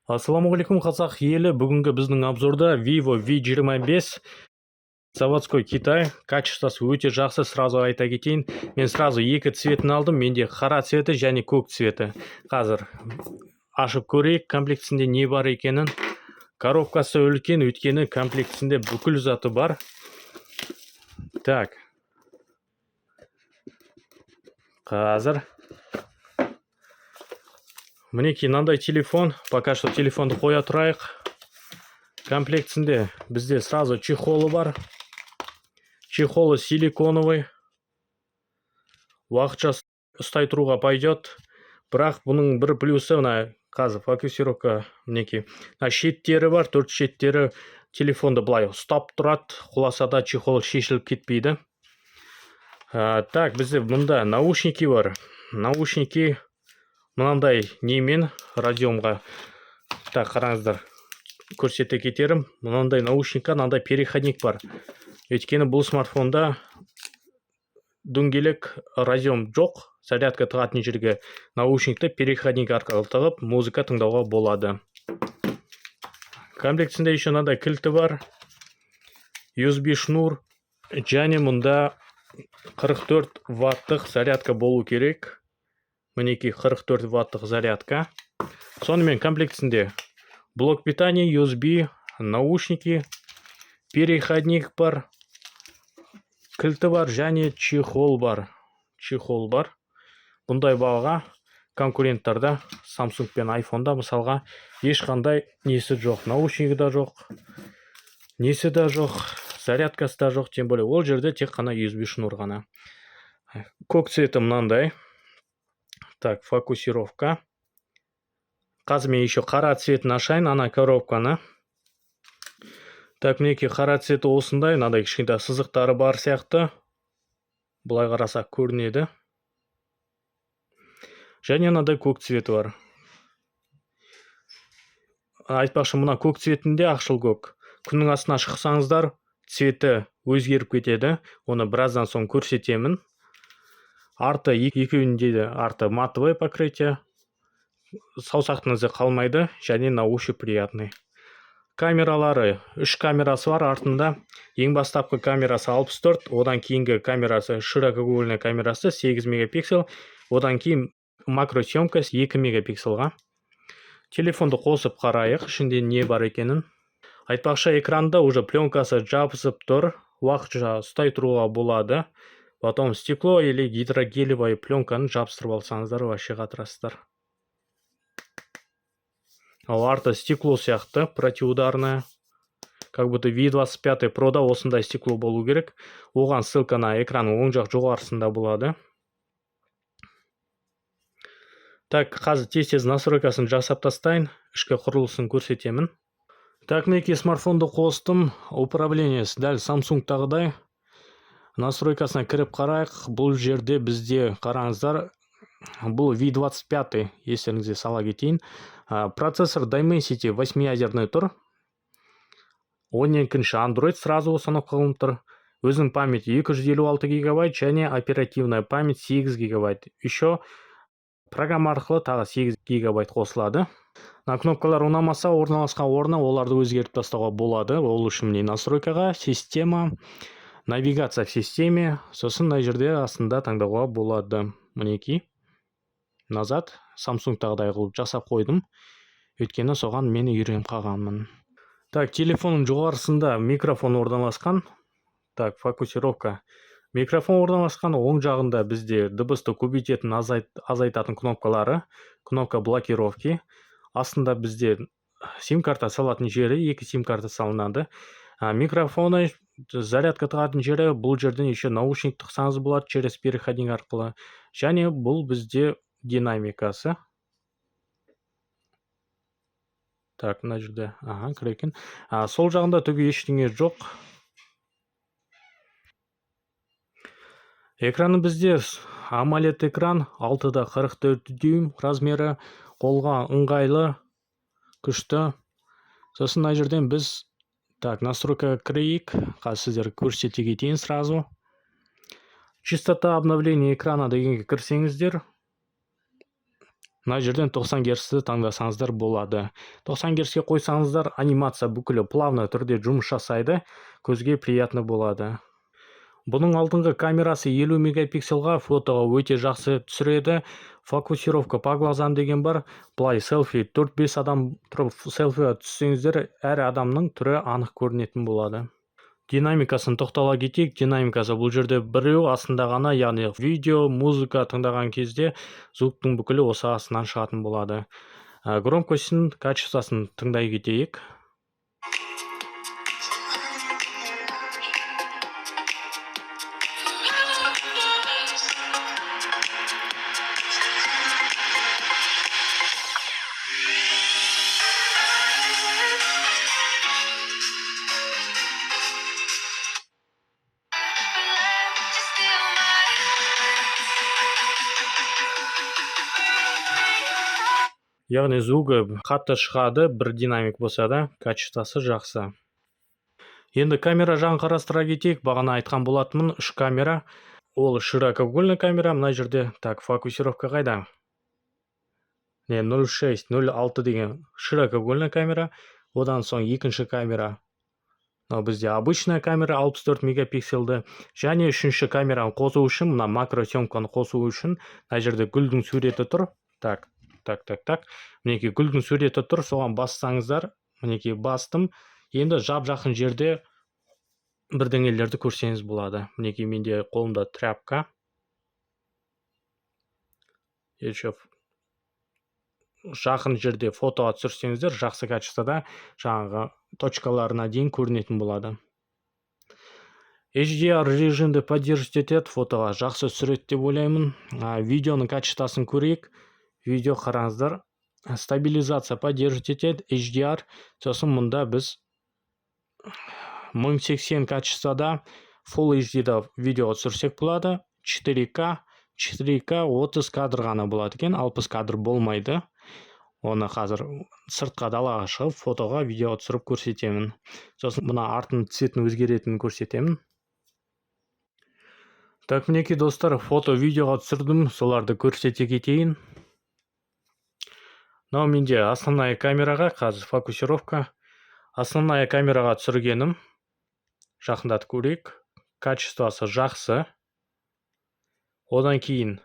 Ассалаумағалейкум қазақ елі. Бүгінгі біздің обзорда Vivo V25 заводской Китай. Качествосы өте жақсы, сразу айта кетейін. Мен сразу екі цветін алдым. Менде қара цветі және көк цветі. Қазір ашып көрейік комплектісінде не бар екенін. Коробкасы үлкен, өйткені комплектісінде бүкіл заты бар. Так. Қазір мінекей мынандай телефон. Пока что телефонды қоя тұрайық. Комплектісінде бізде сразу чехолы бар. Чехолы силиконовый. Уақытша ұстай тұруға пойдет. Бірақ бұның бір плюсы, мына қазір фокусировка мінекей. Шеттері бар, төрт шеттері. Телефонды былай ұстап тұрады. Құласа да чехол шешіліп кетпейді. Так, бізде мұнда наушники бар. Наушники мынандай немен радиомға. Так, қараңыздар. Көрсете кетерім. Мынандай наушникқа мынандай переходник бар. Өйткені бұл смартфонда дөңгелек радиом жоқ. Зарядка тығатын жерге наушникті переходник арқылы тығып музыка тыңдауға болады. Комплектісінде еще мынандай кілті бар. USB шнур. Және мұнда 44 ваттық зарядка болу керек. Мінекей 44 ваттық зарядка. Сонымен комплектісінде блок питания, USB, наушники, переходник бар, кілті бар және чехол бар. Чехол бар. Бұндай бағаға конкуренттарда Samsung пен iPhone'да мысалға ешқандай несі жоқ. Наушнигі да жоқ. Несі да жоқ. Зарядкасы да жоқ. Тем более ол жерде тек қана USB шнур ғана. Көк цветі мынандай. Так, фокусировка. Қазір мен еще қара цветін ашайын, ана коробканы. Так, мінекей қара цветі осындай, мынандай кішкентай сызықтары бар сияқты. Бұлай қарасақ көрінеді. Және мынандай көк цветі бар. Айтпақшы, мына көк цветінде ақшыл көк. Күннің астына шықсаңыздар, цветі өзгеріп кетеді. Оны біраздан соң көрсетемін. Арты екеуінде де арты матовое покрытие. Саусақтың ізі қалмайды, және на ощупь приятный. Камералары, 3 камерасы бар артында. Ең бастапқы камерасы 64, одан кейінгі камерасы широкоугольный камерасы 8 мегапиксель, одан кейін макросъемкасы 2 мегапикселға. Телефонды қосып қарайық, ішінде не бар екенін. Айтпақшы, экранда уже пленкасы жабысып тұр, уақытша ұстай тұруға болады. Потом стекло или гидрогелевая пленканы жабыстырып алсаңыздар, вообще қатырасыздар. Ал арты стекло сияқты, противударное. Как будто V25 Pro'да осындай стекло болу керек. Оған ссылка на экранның оң жақ жоғарысында болады. Так, қазір тез настройкасын жасап тастайын, ішкі құрылысын көрсетемін. Так, мінекей смартфонды қостым. Управлениесі дәл Samsung-тағыдай. Настройкасына кіріп қарайық. Бұл жерде бізде қараңыздар. Бұл V25, естеріңізге сала кетейін. Процессор Dimensity 8-ядерный тұр. 12-ші Android сразу установкалым тұр. Өзінің памяти 256 гигабайт және оперативная память 8 гигабайт. Еще программа арқылы тағы 8 гигабайт қосылады. Кнопкалар ұнамаса, орналасқан орнына оларды өзгертіп тастауға болады. Ол үшін міне настройкаға, система, навигация в системе, сосын мына жерде астында таңдауға болады. Мінекей. Назад Samsung-тағыдай қылып жасап қойдым. Өйткені соған мені үйреніп қалғанмын. Так, телефонның жоғарысында микрофон орналасқан. Так, фокусировка. Микрофон орналасқан, оң жағында бізде дыбысты көбейтетін, азайтатын кнопкалары. Кнопка блокировки. Астында бізде сим-карта салатын жері, 2 сим-карта салынады. Микрофоны, зарядка тығатын жері, бұл жерден еще наушник тықсаңыз болады через переходник арқылы. Және бұл бізде динамикасы. Так, мына жерде, кірекін. Сол жағында түгі ештеңе жоқ. Экраны бізде AMOLED экран, 6-да 44 дюйм размері, қолға ыңғайлы, күшті. Сосын мына жерден біз настройка кірейік. Қазір сіздер көрсете кетейін сразу. Частота обновления экрана дегенге кірсеңіздер, мына жерден 90 герцті таңдасаңыздар болады. 90 герцке қойсаңыздар, анимация бүкілі плавно түрде жұмыс жасайды, көзге приятно болады. Бұның алдыңғы камерасы 50 мегапикселға фотоға өте жақсы түсіреді. Фокусировка по глазам деген бар. Былай селфи 4-5 адам тұрып селфиға түссеңіздер, әр адамның түрі анық көрінетін болады. Динамикасын тоқтала кетейік. Динамикасы бұл жерде біреу астында ғана, яғни видео, музыка тыңдаған кезде звуктың бүкілі осы астынан шығатын болады. Громкостьтің качествосын тыңдай кетейік. Яғни звугі қатты шығады, бір динамик болса да, качествосы жақсы. Енді камера жағын қарастыра кетейік. Бағана айтқан болатынмын, 3 камера. Ол широкоугольный камера. Мына жерде так, фокусировка қайда? 0.6, 0.6 деген широкоугольный камера. Одан соң екінші камера. Бізде обычная камера 64 мегапикселді. Және үшінші камераны қосу үшін, мына макросъемканы қосу үшін, мына жерде гүлдің суреті тұр. Так. Мінекей гүлдің суреті тұр, соған бассаңыздар, мінекей бастым. Енді жап-жақын жерде бірдеңелерді көрсеңіз болады. Мінекей менде қолымда тряпка. Жақын жерде фотоға түсірсеңіздер, жақсы качествода жаңағы точкаларына дейін көрінетін болады. HDR режимді поддерживать етеді, фотоға жақсы түсіреді деп ойлаймын. Видеоның качествосын көрейік. Видео қараңыздар. Стабилизация поддерживать етеді, HDR. Сосын мұнда біз 1080 качествода Full HD-да видео түсірсек болады. 4К 30 кадр ғана болады екен, 60 кадр болмайды. Оны қазір сыртқа далаға шығып, фотоға видео түсіріп көрсетемін. Сосын мына артын цветін өзгеретінін көрсетемін. Так, мінекей достар, фото-видеоға түсірдім, соларды көрсете кетейін. Менде основная камераға, қазір фокусировка. Основная камераға түсіргенім. Жақындатып көрейік. Качествосы жақсы. Одан кейін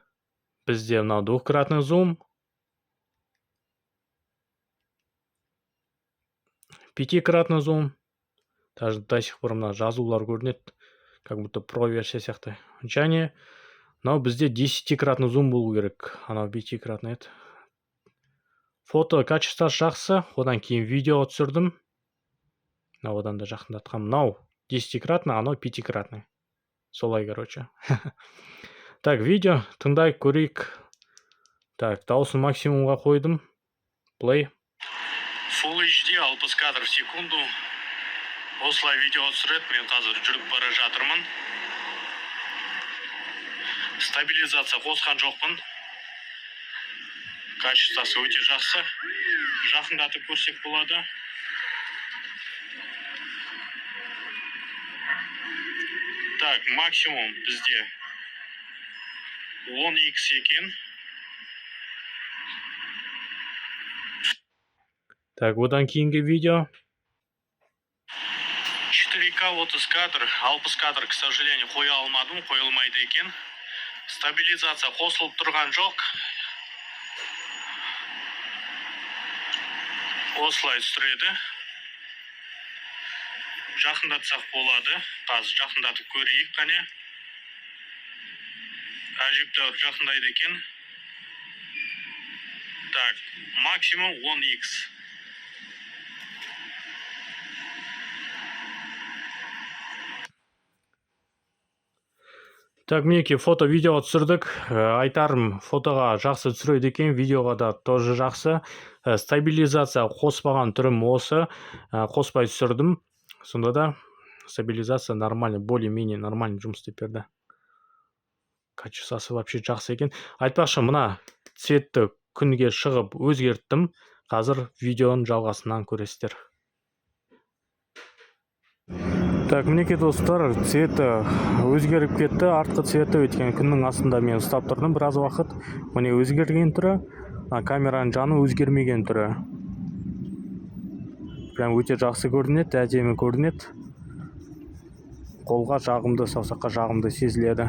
бізде мынау двухкратный зум. Пятикратный зум. Даже до сих пор мына жазулар көрінеді. Как будто про версия сияқты. Және бізде 10-кратный зум болу керек. Анау 5-кратный еді. Фото качествосы жақсы. Одан кейін видео түсірдім. Одан да жақындатқам. 10-кратный, анау 5-кратный. Солай, короче. Так, видео тыңдай көрейік. Так, дауысын максимумға қойдым. Play. Full HD 60 кадр в секунду. Осылай видео түсіреді. Мен қазір жүріп бара жатырмын. Стабилизация қосқан жоқпын. Качествосы өте жақсы. Жақындатып көрсек болады. Так, максимум бізде 10x екен. Так, одан кейінгі видео. 4К 30 кадр, 60 кадр, к сожалению, қоя алмадым, қойылмайды екен. Стабилизация қосылып тұрған жоқ. Осылай түсіреді. Жақындатсақ болады. Қазір жақындатып көрейік қане. Әжептәуір жақындайды екен. Так, максимум 10x. Так, мінекей фото-видео түсірдік. Айтарым, фотоға жақсы түсіреді екен, видеоға да тоже жақсы. Стабилизация қоспаған түрім осы. Қоспай түсірдім. Сонда да стабилизация нормально, более-менее нормально жұмыс істеп берді. Качествосы вообще жақсы екен. Айтпақшы, мына цветті күнге шығып өзгерттім. Қазір видеоның жалғасынан көресіздер. Так, мінекей достар, цветі өзгеріп кетті. Артқы цветі өткен күннің астында мен ұстап тұрдым біраз уақыт. Міне өзгерген түрі. Камераның жаны өзгермеген түрі. Прям өте жақсы көрінеді, әдемі көрінеді. Қолға жағымды, саусаққа жағымды сезіледі.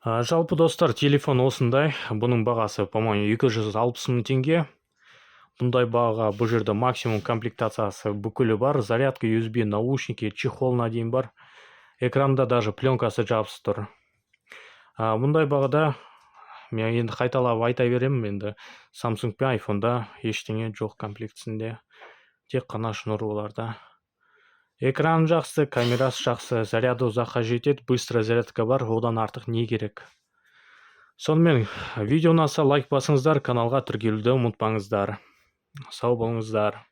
Жалпы достар, телефон осындай. Бұның бағасы, по-моему, 260 мың теңге. Бұндай бағаға бұл жерде максимум комплектациясы бүкілі бар. Зарядка, USB, наушники, чехолына дейін бар. Экранда даже пленкасы жабысып тұр. Бұндай бағада мен енді қайталап айта беремін, енді Samsung пен iPhone-да ештеңе жоқ комплектісінде. Тек қана шнурларда. Экран жақсы, камерасы жақсы, заряды ұзаққа жетеді, быстро зарядка бар, одан артық не керек. Сонымен, видео ұнаса лайк басыңыздар, каналға тіркелуді ұмытпаңыздар. Сау болыңыздар.